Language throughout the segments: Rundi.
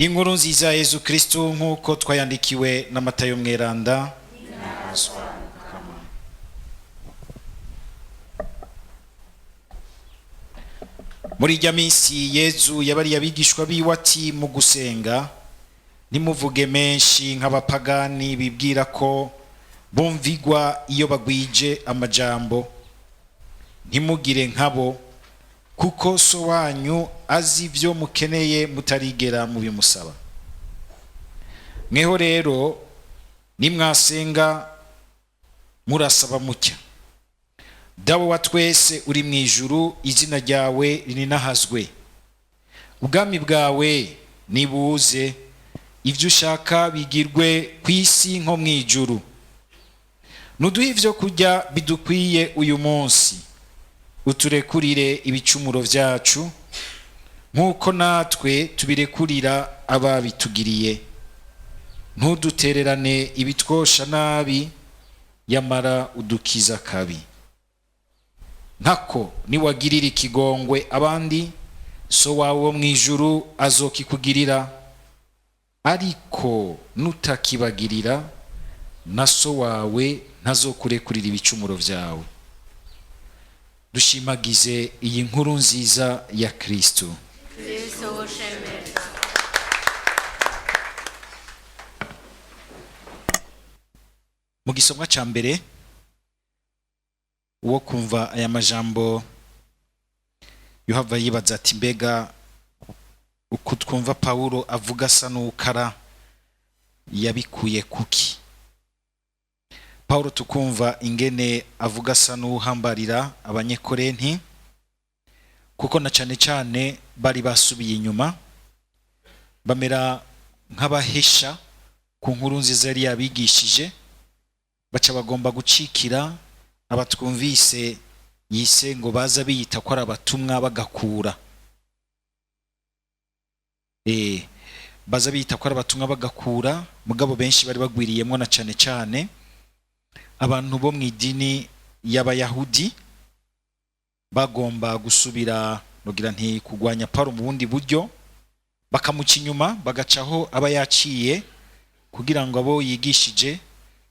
Inkuru nziza ya Yezu Kristo nk'uko twayandikiwe na Matayo mweranda. Muri irya minsi Yezu yabariye abigishwa biwe ati mu gusenga ntimuvuge menshi nk'abapagani bibwira ko bumvigwa iyo bagwije amajambo. Ntimugire nkabo, kuko so wanyu azi ibyo mukeneye mutarigera mubimusaba. Mweho rero nimwasenga murasaba mutya: Dawe wa twese uri mu ijuru, izina ryawe rininahazwe, ubwami bwawe nibuze, ibyo ushaka bigirwe ku isi nko mu ijuru. Nuduhe ibyo kurya bidukwiye uyu munsi, uturekurire ibicumuro byacu nk'uko natwe tubirekurira ababitugiriye. Ntudutererane ibitwosha nabi, yamara udukiza kabi. Ntako niwagirira ikigongwe abandi, so wawe wo mu ijuru azokikugirira. Ariko nutakibagirira, na so wawe ntazokurekurira ibicumuro byawe. Dushimagize iyi nkuru nziza ya Kristo. Mu gisomwa cya mbere, uwo kumva aya majambo yohava yibaza ati mbega uko twumva Pawulo avuga asa n'ukara yabikuye kuki? Pawulo tukumva ingene avuga asa n'uhambarira abanyekorenti, kuko na cyane cyane bari basubiye inyuma, bamera nk'abahesha ku nkuru nziza yari yabigishije, baca bagomba gucikira abatwumvise yise ngo baza biyita ko ari abatumwa bagakura. Baza biyita ko ari abatumwa bagakura, mugabo benshi bari bagwiriyemo na cyane cyane abantu bo mu idini y'abayahudi bagomba gusubira nogira nti kugwanya Paulo mu bundi buryo, bakamuca inyuma bagacaho aba yaciye kugira ngo abo yigishije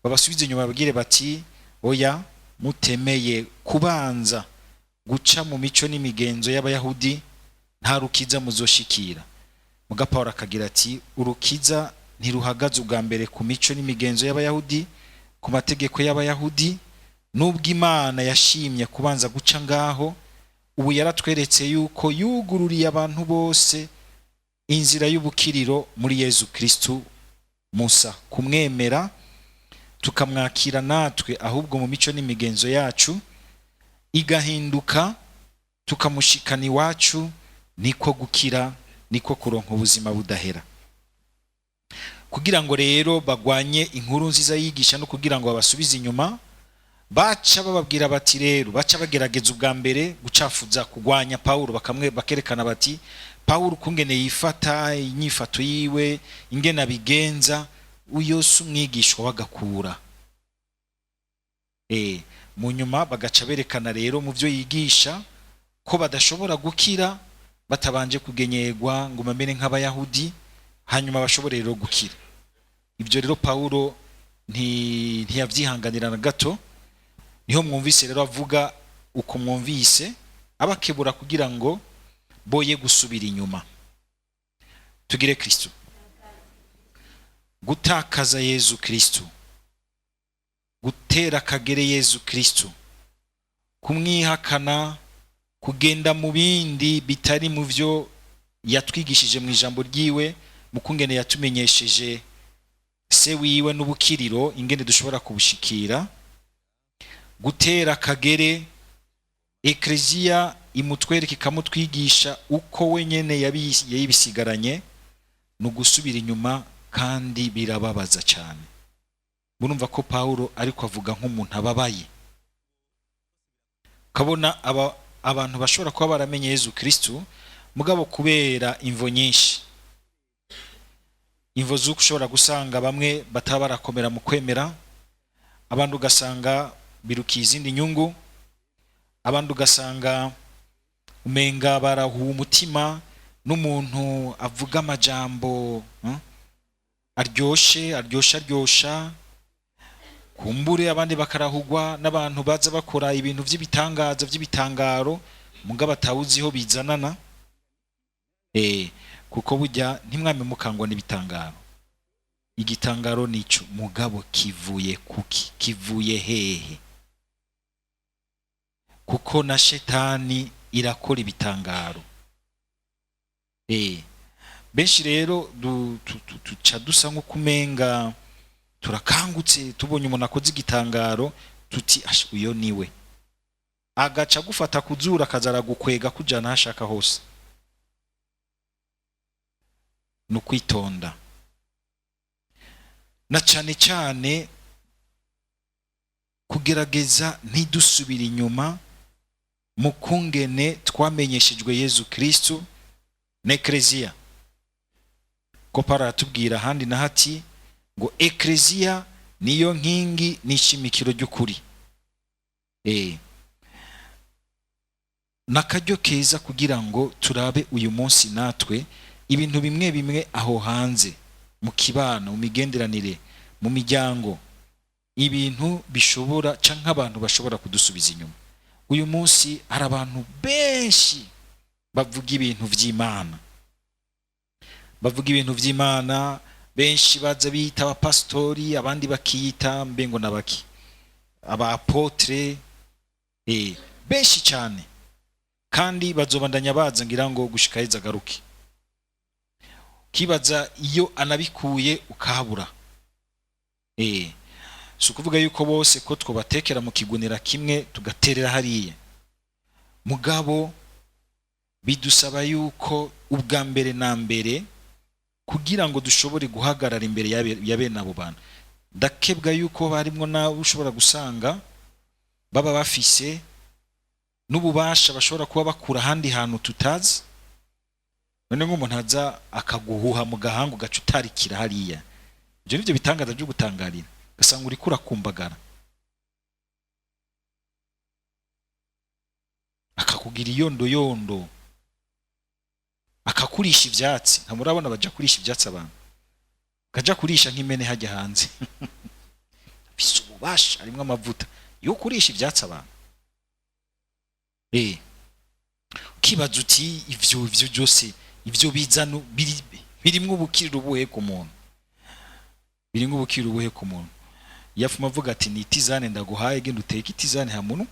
babasubize inyuma bagire bati oya, mutemeye kubanza guca mu mico n'imigenzo y'abayahudi nta rukiza muzoshikira. Muga Paulo akagira ati urukiza ntiruhagaze ubwa mbere ku mico n'imigenzo y'abayahudi, ku mategeko y'abayahudi, nubwo Imana yashimye kubanza guca ngaho, ubu yaratweretse yuko yugururiye abantu bose inzira y'ubukiriro muri Yezu Kristo Musa, kumwemera tukamwakira natwe, ahubwo mu mico n'imigenzo yacu igahinduka tukamushikana iwacu, niko gukira, niko kuronka ubuzima budahera. Kugira ngo rero bagwanye inkuru nziza yigisha no kugira ngo babasubize inyuma, baca bababwira bati rero baca bagerageza ubwa mbere gucafuza kugwanya Paulo, bakerekana bati Paulo kungene yifata, inyifato yiwe ingene abigenza, uyo si umwigishwa w'agakura. Mu nyuma bagaca berekana rero mu byo yigisha ko badashobora gukira batabanje kugenyegwa ngo bamere nk'abayahudi, hanyuma bashobore rero gukira. Ibyo rero Paulo ntiyavyihanganira na gato, niho mwumvise rero avuga uko mwumvise, abakebura kugira ngo boye gusubira inyuma. Tugire Kristo. Gutakaza Yezu Kristo, gutera kagere Yezu Kristo, kumwihakana, kugenda mu bindi bitari mu byo yatwigishije mu ijambo ryiwe, mu kungene yatumenyesheje se wiwe n'ubukiriro ingene dushobora kubushikira. Gutera kagere Ekleziya imutwereka ikamutwigisha uko we nyene yabisigaranye, no gusubira inyuma, kandi birababaza cyane. Murumva ko Paulo ariko avuga nk'umuntu ababaye, kabona abantu bashobora kuba baramenye Yezu Kristo, mugabo kubera imvo nyinshi, imvo z'uko ushobora gusanga bamwe bataba barakomera mu kwemera, abandi ugasanga birukiye izindi nyungu, abandi ugasanga umenga barahuwe umutima n'umuntu avuga amajambo aryosha kumbure abandi bakarahugwa n'abantu baza bakora ibintu by'ibitangaza by'ibitangaro mugabo atawuziho bizanana kuko burya ntimwame mukangwa n'ibitangaro. Igitangaro nico mugabo kivuye kuki, kivuye hehe? Kuko na shetani irakora ibitangaro. Benshi rero tuca dusa nko kumenga turakangutse tubonye umuntu akoze igitangaro tuti uyo niwe, agaca gufata kuzura akazara gukwega kujana hashaka hose. No kwitonda na cyane cyane kugerageza ntidusubira inyuma mu kungene twamenyeshejwe Yezu Kristo na Eklezia. Ko paratubwira handi na hati ngo Eklezia niyo nkingi n'ishimikiro ry'ukuri. Nakaryo keza kugira ngo turabe uyu munsi natwe ibintu bimwe bimwe aho hanze mu kibano, mu migenderanire, mu miryango, ibintu bishobora canke abantu bashobora kudusubiza inyuma. Uyu munsi hari abantu benshi bavuga ibintu vy'Imana, benshi baza bita abapastori, abandi bakiyita mbengo nabaki aba apotre, benshi cyane, kandi bazobandanya baza ngira ngo gushika heza garuke. Kibaza iyo anabikuye ukahabura. Si ukuvuga yuko bose ko twobatekera mu kigunira kimwe tugaterera hariya, mugabo bidusaba yuko ubwa mbere na mbere kugira ngo dushobore guhagarara imbere ya bene abo bantu, ndakebwa yuko barimwo nawe ushobora gusanga baba bafise n'ububasha bashobora kuba bakura ahandi hantu tutazi. None nk'umuntu aza akaguhuha mu gahanga ugaca utarikira hariya, ibyo nivyo bitangaza byo gutangarira, gasanga uri kurakumbagara, akakugira iyondo akakurisha ivyatsi. Ntamurabona baja kurisha ivyatsi abantu, kaja kurisha nk'imene hajya hanze bise ububasha arimwe amavuta yo kurisha ivyatsi abantu. Ukibaza uti ivyo byose ibyo bizano birimwe ubukiriro ubuhe ku muntu, birimwe ubukiriro ubuhe ku muntu. Yafuma avuga ati ni itizane ndaguhaye, genda uteke itizane hamuntu,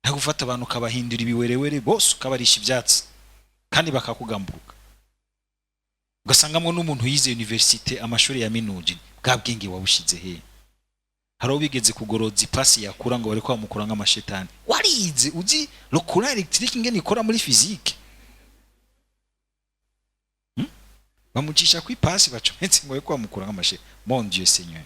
ntagufata abantu kabahindura ibiwerewere bose ukabarisha ivyatsi kandi bakakugamburuka. Ugasangamwe n'umuntu yize universite amashuri ya minuje, bwa bwenge wabushize he? Haro bigeze kugoroza ipasi yakura ngo bariko bamukura nk'amashetani. Warize uzi lokura electric ngene ikora muri physique, bamucisha ku ipasi bacometse ngo bariko bamukura nk'amashe. Mon Dieu Seigneur,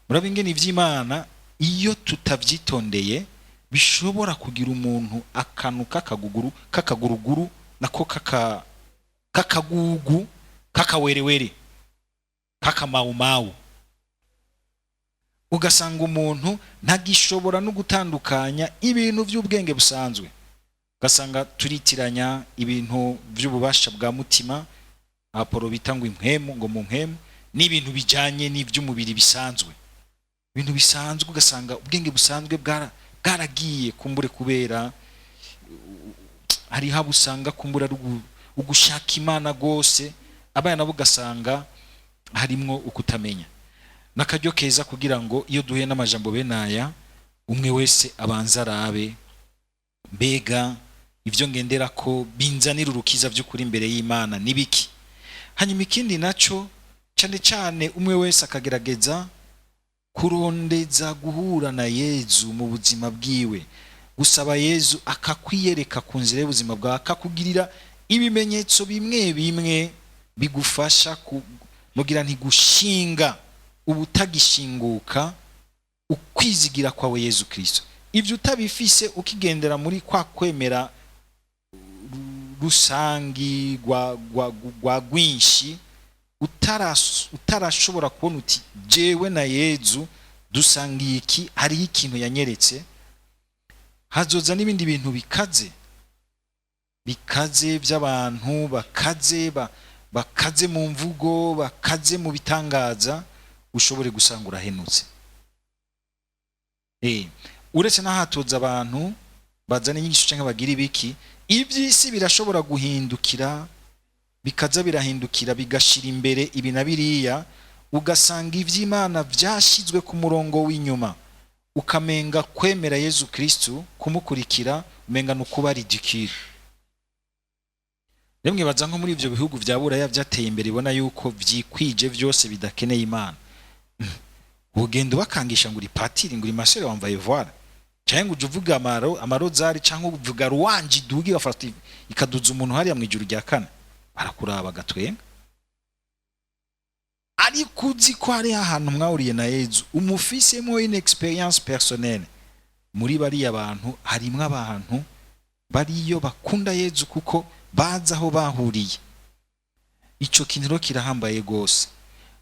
murabe ingene ivy'Imana iyo tutavyitondeye bishobora kugira umuntu akanu kakaguruguru nako kakagugu kakawerewere kakamaumawu. Ugasanga umuntu ntagishobora no gutandukanya ibintu by'ubwenge busanzwe, ugasanga turitiranya ibintu by'ububasha bwa mutima Apolo bitangwa impwemu ngo mu mpwemu n'ibintu bijanye n'ivy'umubiri bisanzwe. Ibintu bisanzwe ugasanga ubwenge busanzwe bwaragiye kumbure kubera hari habusanga kumbura ugushaka Imana gose, abana nabo ugasanga harimwo ukutamenya. Nakaryo keza kugira ngo iyo duhuye n'amajambo benaya umwe wese abanza arabe mbega ivyo ngendera ko binzanira urukiza by'ukuri imbere y'Imana nibiki. Hanyuma ikindi naco cyane cyane umwe wese akagerageza kurondeza guhura na Yezu mu buzima bwiwe, gusaba Yezu akakwiyereka ku nzira y'ubuzima bwawe, akakugirira ibimenyetso bimwe bimwe bigufasha mugira ntigushinga ubutagishinguka ukwizigira kwawe Yezu Kristo. Ibyo utabifise ukigendera muri kwa kwemera rusangi gwa gwinshi, utarashobora kubona uti jewe na Yezu dusangiye iki, hari ikintu yanyeretse, hazoza n'ibindi bintu bikaze by'abantu bakaze mu mvugo, bakaze mu bitangaza, ushobore gusanga urahenutse. Uretse n'ahatoza abantu bazana inyigisho cyangwa bagira ibiki, iby'isi birashobora guhindukira, bikaza birahindukira bigashira imbere ibi na biriya, ugasanga iby'Imana byashyizwe ku murongo w'inyuma, ukamenga kwemera Yezu Kristu, kumukurikira umenga nukuba ridicule. Rimwe baza nko muri ibyo bihugu bya Buraya byateye imbere, ibona yuko byikwije byose bidakeneye Imana, ugenda bakangisha ngo uri patiri, ngo uri masere wambaye voile, cyangwa uje uvuga amarozari, cyangwa uvuga ruwanji dugi bafata ikaduza umuntu hariya mu ijuru rya kane, barakuraba gatwenga. Ariko uzi ko hari ahantu mwahuriye na Yezu, umufisemo une experience personnelle, muri bariya bantu harimwo abantu bariyo bakunda Yezu kuko baza aho bahuriye. Ico kintu kirahambaye gose,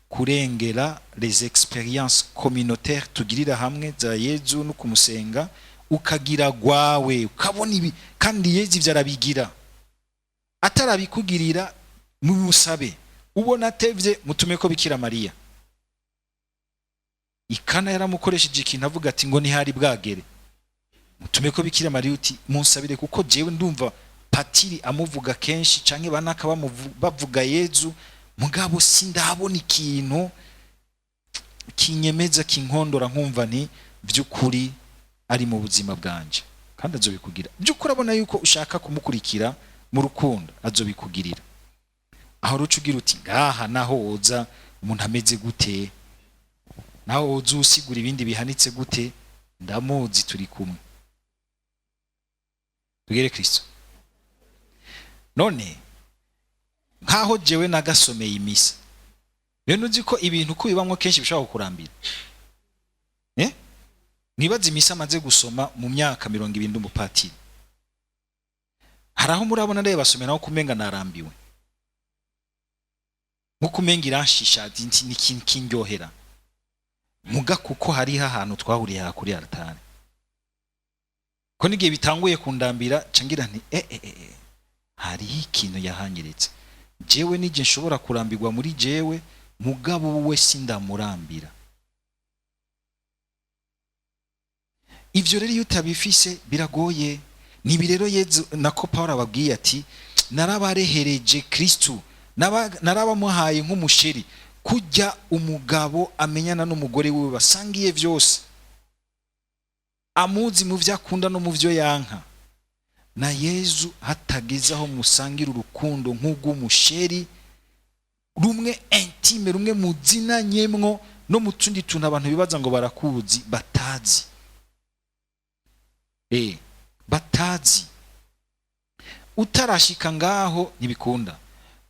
kurengera les expériences communautaires tugirira hamwe za Yezu no kumusenga, ukagira gwawe, ukabona ibi kandi Yezu ivyo arabigira, atarabikugirira musabe. Ubona atevye mutume ko Bikira Mariya, ikana yaramukoresheje ikintu avuga ati ngo ntihari bwagere, mutume ko Bikira Mariya uti munsabire, kuko jewe ndumva patiri amuvuga kenshi canke banaka bavuga Yezu, mugabo sindabona ikintu kinyemeza kinkondora nkumva nti by'ukuri ari mu buzima bwanje, kandi azobikugira by'ukuri. Abona yuko ushaka kumukurikira mu rukundo, azobikugirira. Aho rucugira uti ngaha naho woza umuntu ameze gute, naho woza usigura ibindi bihanitse gute, ndamuzi turi kumwe. Tugere Kristo. None nkaho jewe nagasomeye imisa, rero uzi ko ibintu kubibamwo kenshi bishobora kukurambira. Nibaza imisa amaze gusoma mu myaka 20 ndumupatiri, haraho murabona reba basomera aho kumenga narambiwe, nkuko umenga iranshisha n'ikintu kindyohera, muga kuko hari ahantu twahuriye kuri altare, ko nigiye bitanguye kundambira cangira nti hari ikintu yahanyeretse. Jewe nije nshobora kurambirwa muri jewe, mugabo we sindamurambira. Ivyo rero iyo utabifise biragoye. Nibi rero Yezu nako Paulo ababwiye ati narabarehereje Kristu, narabamuhaye nk'umusheri, kujya umugabo amenyana n'umugore wiwe basangiye vyose, amuzi mu vyakunda no mu vyo yanka. Na Yezu hatagezaho musangira urukundo nk'ugumusheri, rumwe intime, rumwe muzina nyemwo, no mutundi tuntu abantu bibaza ngo barakuzi batazi. Batazi. Utarashika ngaho ntibikunda,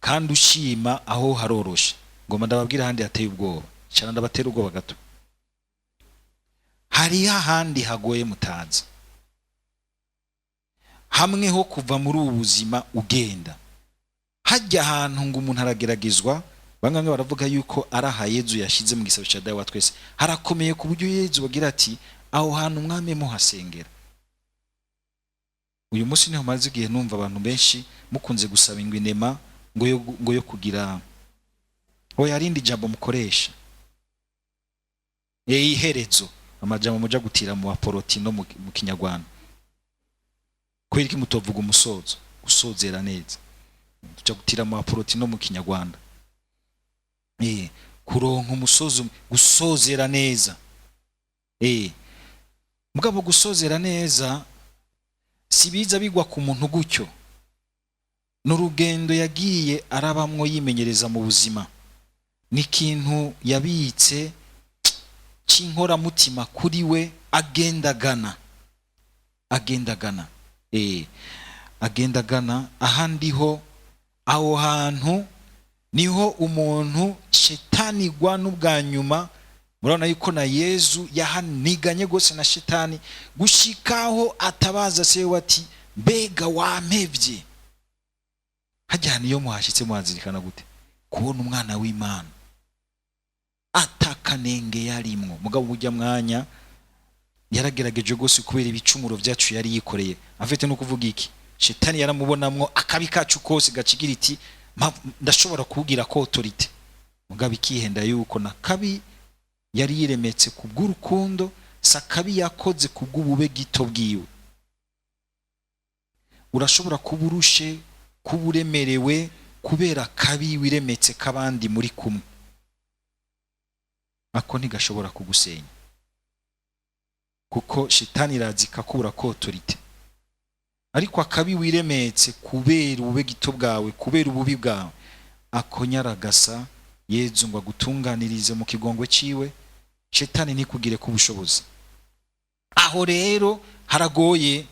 kandi ushima aho haroroshe. Ngoma ndababwira handi hateye ubwoba, cyane ndabatera ubwoba gato. Hari hahandi hagoye mutazi, hamwe ho kuva muri ubu buzima ugenda. Hajya ahantu ngo umuntu arageragezwa, bamwe baravuga yuko araha Yezu yashize mu gisabo cya Dawe wa twese, harakomeye ku buryo Yezu bagira ati aho hantu mwame muhasengera. Uyu munsi niho maze igihe numva abantu benshi mukunze gusaba ingwinema ngo yo kugira yarindi jambo mukoresha, iherezo, amajambo muja gutira mu aporoti no mu Kinyarwanda. Kweri ki mutovuga umusozo, gusozera neza, tuja gutira mu aporoti no mu Kinyarwanda. Kuronka umusozo, gusozera neza. Mugabo gusozera neza sibiza bigwa ku muntu gutyo, n'urugendo yagiye arabamwo yimenyereza mu buzima, n'ikintu yabitse cinkora mutima kuri we, agendagana ahandi ho. Aho hantu niho umuntu shetani gwa n'ubwa nyuma. Murabona yuko na Yezu yahaniganye gose na shetani, gushikaho atabaza se wati mbega wampevye. Hajya niyo muhashitse muhazirikana gute kubona umwana w'Imana atakanenge yarimwo, mugabo ujya mwanya yaragerageje gose kubera ibicumuro byacu yari yikoreye. Afite no kuvuga iki, shetani yaramubonamwo akabi kacu kose gacigira iti ndashobora kugira ko autorite, mugabo ikihenda yuko na kabi yari yiremetse kubw'urukundo, sakabi yakoze kubw'ubube gito bwiwe. Urashobora kuburushe kuburemerewe kubera kabi wiremetse kabandi muri kumwe, ako ntigashobora kugusenya, kuko shetani irazika kubura ko autorite. Ariko akabi wiremetse kubera ubube gito bwawe, kubera ububi bwawe, akonyaragasa Yezu ngo agutunganirize mu kigongwe ciwe, shetani nikugire ku bushobozi. Aho rero haragoye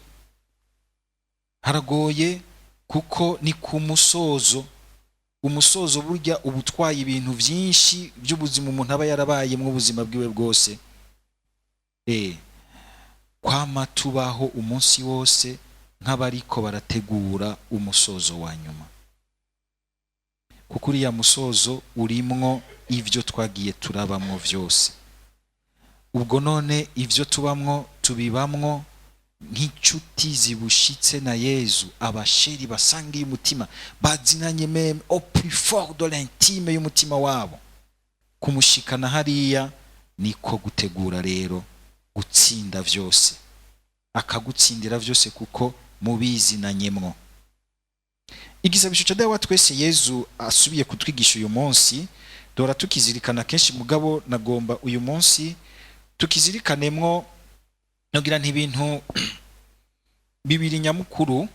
kuko ni ku musozo. Umusozo burya ubutwaye ibintu byinshi by'ubuzima umuntu aba yarabaye mu buzima bwiwe bwose. Kwama tubaho umunsi wose nk'abariko barategura umusozo wa nyuma, kuko uriya musozo urimwo ivyo twagiye turabamwo vyose. Ubwo none ivyo tubamwo tubibamwo nk'inshuti zibushitse na Yezu, abasheri basangiye umutima, bazinanye meme au plus fort de l'intime y'umutima wabo. Kumushikana hariya niko gutegura rero gutsinda vyose, akagutsindira vyose kuko mubizinanyemwo. Igisabisho ca dawa twese Yezu asubiye kutwigisha uyu munsi, dora tukizirikana kenshi, mugabo nagomba uyu munsi tukizirikanemwo nogira ntibintu bibiri nyamukuru,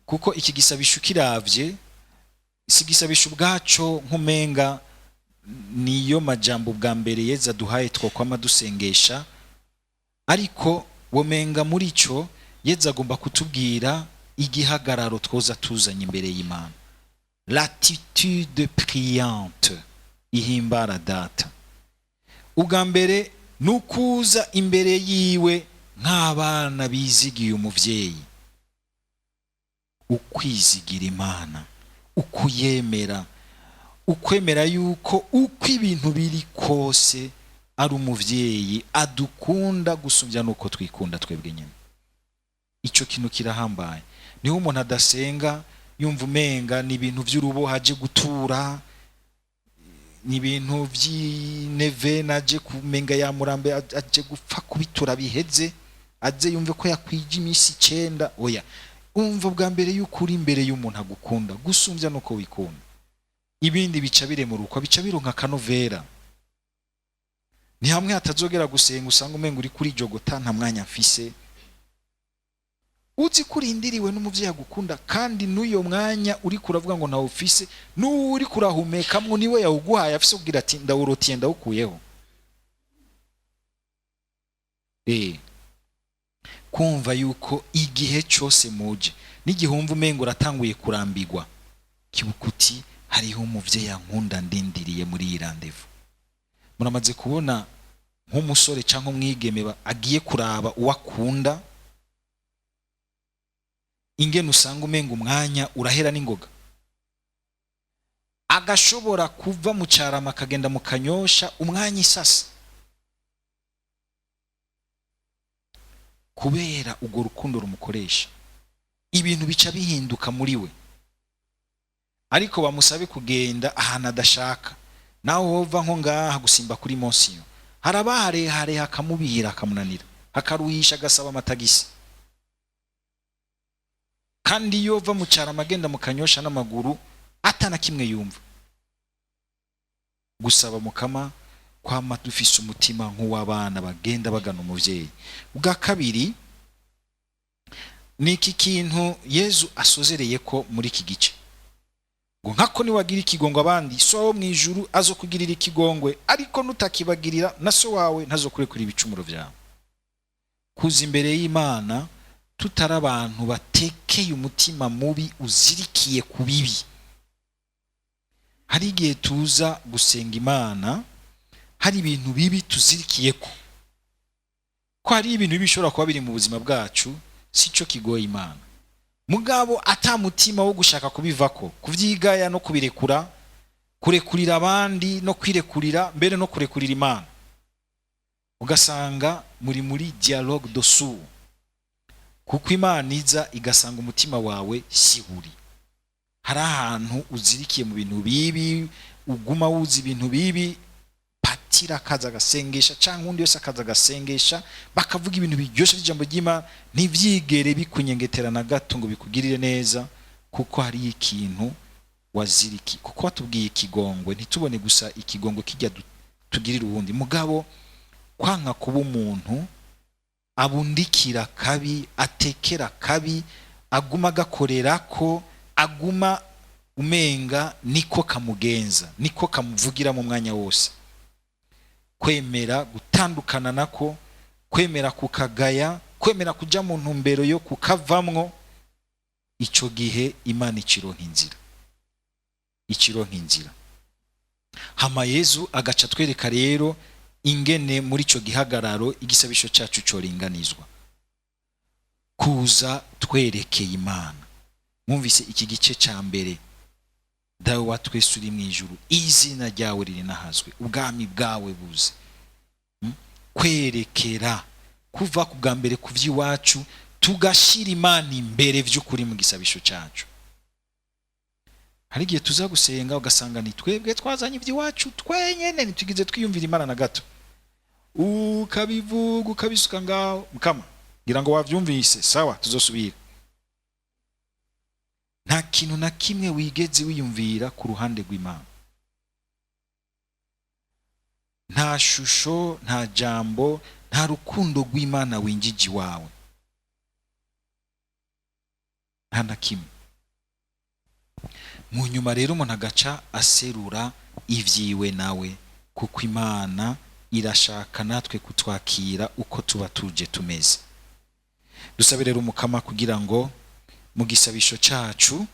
kuko iki gisabisho kiravye si gisabisho ubwaco nkumenga niyo majambo bwa mbere Yezu aduhaye twokwama dusengesha, ariko womenga muri ico Yezu agomba kutubwira igihagararo twoza tuzanye imbere y'Imana, l'attitude priante ihimbara data. Ubwa mbere nukuza imbere yiwe nk'abana bizigiye umuvyeyi, ukwizigira Imana, ukuyemera, ukwemera yuko uko ibintu biri kose ari umuvyeyi adukunda gusumvya nuko twikunda twebwe nyene. Ico kintu kirahambaye. Niho umuntu adasenga yumva umenga ni ibintu vy'urubo haje gutura, ni ibintu vy'ineve naje kumenga ya murambe aje gupfa kubitura biheze, aze yumve ko yakwije imisi 9. Oya, umva bwa mbere yuko uri imbere y'umuntu agukunda gusumvya nuko wikunda. Ibindi bica biremuruka, bica bironka kanovera. Ni hamwe hatazogera gusenga usanga umenga uri kuri jogota nta mwanya mfise, uzi kurindiriwe n'umuvyeyi agukunda, kandi n'uyo mwanya uri kuravuga ngo nawe ufise, n'uri kurahumekamwo niwe yawuguhaye afise kugira ati ndawurotiye ndawukuyeho. Kumva yuko igihe cyose muje n'igihumva umenga uratanguye kurambirwa, kibukuti hariho umuvyeyi ankunda ndindiriye muri iyi rendez-vous. Muramaze kubona nk'umusore canke umwigeme agiye kuraba uwakunda, ingene usanga umenga umwanya urahera n'ingoga, agashobora kuva mu carama akagenda mu Kanyosha umwanya isasa, kubera urwo rukundo rumukoresha. Ibintu bica bihinduka muri we, ariko bamusabe kugenda ahantu adashaka, nawe wova nko ngaha gusimba kuri monsiyo, harabahare hakamubihira akamunanira, hakaruhisha agasaba amatagisi. Kandi iyo va mu carama agenda mu Kanyosha n'amaguru atana kimwe yumva, gusaba mukama kwama dufise umutima nk'uw'abana bagenda bagana umuvyeyi. Ubwa kabiri niki kintu Yezu asozereye ko muri iki gice, ngo nkako niwagira ikigongwe abandi, so wo mwijuru azokugirira ikigongwe, ariko nutakibagirira na so wawe ntazokurekura ibicumuro vyawe. Kuza imbere y'Imana tutari abantu batekeye umutima mubi uzirikiye ku bibi. Hari igihe tuza gusenga Imana hari ibintu bibi tuzirikiyeko, ko hari ibintu bishobora kuba biri mu buzima bwacu, sico kigoye Imana. Mugabo ata mutima wo gushaka kubivako, kuvyigaya no kubirekura, kurekurira abandi no kwirekurira, mbere no kurekurira Imana, ugasanga muri dialogue dessous. kuko Imana iza igasanga umutima wawe si uri. Hari ahantu uzirikiye mu bintu bibi, uguma wuzi ibintu bibi, patira akaza agasengesha cyangwa undi wese akaza agasengesha, bakavuga ibintu biryoshye by'ijambo ry'Imana, ntivyigere bikunyengetera na gato ngo bikugirire neza, kuko hari ikintu waziriki. Kuko watubwiye ikigongwe, ntitubone gusa ikigongwe kijya tugirira ubundi, mugabo kwanka kuba umuntu abundikira kabi, atekera kabi, aguma gakorera ko, aguma umenga niko kamugenza, niko kamuvugira mu mwanya wose. Kwemera gutandukana nako, kwemera kukagaya, kwemera kuja mu ntumbero yo kukavamwo, ico gihe Imana ikironka inzira, ikironka inzira. Hama Yesu agaca twereka rero ingene muri ico gihagararo igisabisho cyacu coringanizwa, kuza twerekeye Imana. Mwumvise iki gice ca mbere, dawe wa twese uri mu ijuru, izina ryawe ririnahazwe, ubwami bwawe buze. Kwerekera, kuva ku bwa mbere ku vy'iwacu tugashira Imana imbere vy'ukuri mu gisabisho cyacu. Hari igihe tuza gusenga ugasanga ni twebwe twazanye ivy'iwacu twenyene, ntitugize twiyumvira Imana na gato, ukabivuga ukabisuka ngaho. Mukama ngira ngo wavyumvise, sawa, tuzosubira. Nta kintu na kimwe wigeze wiyumvira ku ruhande rw'Imana, nta shusho, nta jambo, nta rukundo rw'Imana winjiji wawe, nta na kimwe. Mu nyuma rero umuntu agaca aserura ivyiwe nawe, kuko Imana irashaka natwe kutwakira uko tuba tuje tumeze. Dusabe rero Umukama kugira ngo mu gisabisho cyacu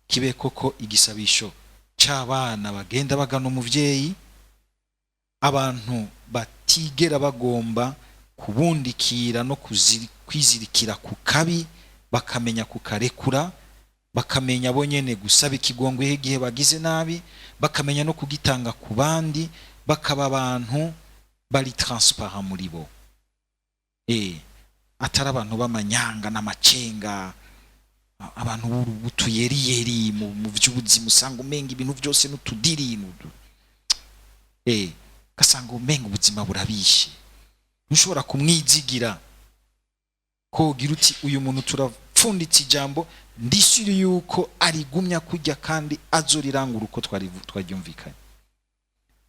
kibe koko igisabisho cy'abana bagenda bagana umuvyeyi, abantu batigera bagomba kubundikira no kwizirikira ku kabi, bakamenya kukarekura, bakamenya bonyene gusaba ikigongwe igihe bagize nabi, bakamenya no kugitanga ku bandi, bakaba abantu bari transparent muri bo, atari abantu b'amanyanga n'amacenga, abantu butuyeriyeri mu vy'ubuzima, usanga umenga ibintu byose n'utudiri, gasanga umenga ubuzima burabishe, ntushobora kumwizigira ko ugira uti uyu muntu turapfunditse ijambo ndishiri yuko arigumya kujya kandi azorirangura uko twaryumvikanye.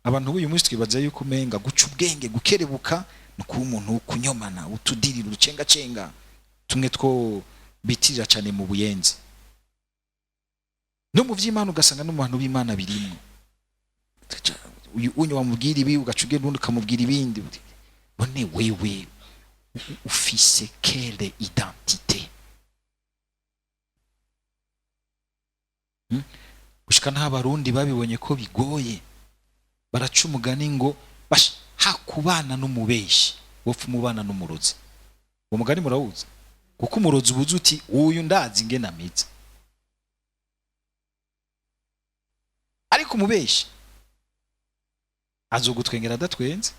Abantu b'uyu munsi twibaza yuko umenga guca ubwenge, gukerebuka no kuba umuntu kunyomana, utudirira, urucenga tumwe two bitirira cyane mu buyenzi. No mu vy'Imana ugasanga no mu bantu b'Imana birimwo, uyu unyo wamubwira ibi ugaca ugenda undi ukamubwira ibindi. None wewe ufise quelle identité? Gushika nta Barundi babibonye ko bigoye, baraca umugani ngo hakubana n'umubeshi wopfa umubana n'umurozi. Uwo mugani murawuzi? Kuko umurozi ubuze uti uyu ndazi ingene ameze, ariko umubeshi azogutwengera adatwenze,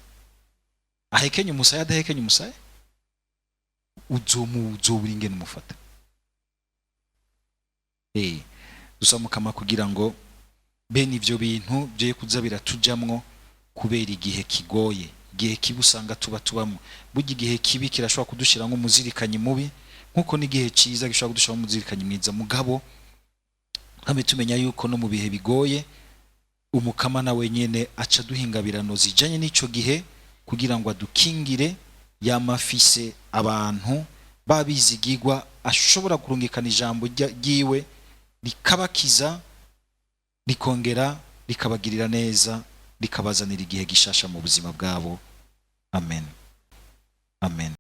ahekenya umusaya adahekenya umusaya, uzobura ingene umufata. Dusaba Mukama kugira ngo bene ivyo bintu bye kuza biratujamwo, kubera igihe kigoye, igihe kibi usanga tubamwo. Burya igihe kibi kirashobora kudushira nk'umuzirikanyi mubi, nkuko n'igihe ciza gishobora kudushira nk'umuzirikanyi mwiza. Mugabo hamwe tumenya yuko no mu bihe bigoye Umukama na wenyene aca duhingabirano zijanye n'ico gihe, kugira ngo adukingire yamafise abantu babizigirwa, ashobora kurungikana ijambo ryiwe rikabakiza, rikongera rikabagirira neza, rikabazanira igihe gishasha mu buzima bwabo. Amen, amen.